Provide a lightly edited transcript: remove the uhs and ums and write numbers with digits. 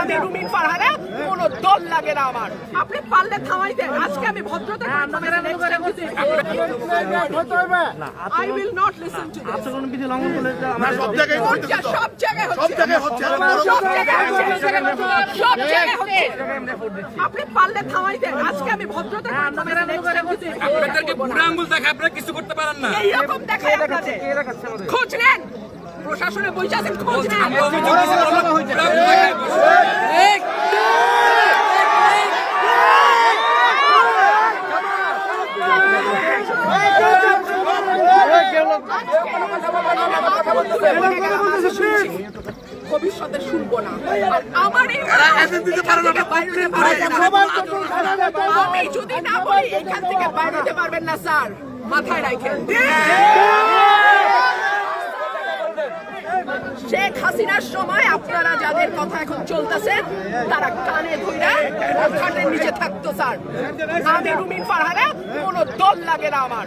আমি রুমিন ফারহানা, কোনো দল লাগে না আমার। আপনি পারলে থামাই দেন। আজকে আমি ভদ্রতা I will not listen to this. সব জায়গায় হচ্ছে। আপনি পারলে থামাই দেন। আজকে আমি ভদ্রতা আপনাদেরকে বুড়া আঙ্গুল দেখে আপনারা কিছু করতে পারেন না। এইরকম দেখায় আপনাদের। খোঁজ নেন, প্রশাসনে বসে আছেন, খোঁজ নেন। ভবিষ্যতে শুনবো না। আর আমার এই আমি যদি না বলি এখান থেকে বাইরে যেতে পারবেন না স্যার, মাথায় রাখেন। শেখ হাসিনার সময় আপনারা যাদের কথা এখন চলতেছে তারা কানে ধইরা খাটের নিচে থাকতো স্যার। আমি রুমিন ফারহানা, কোনো দল লাগে না আমার।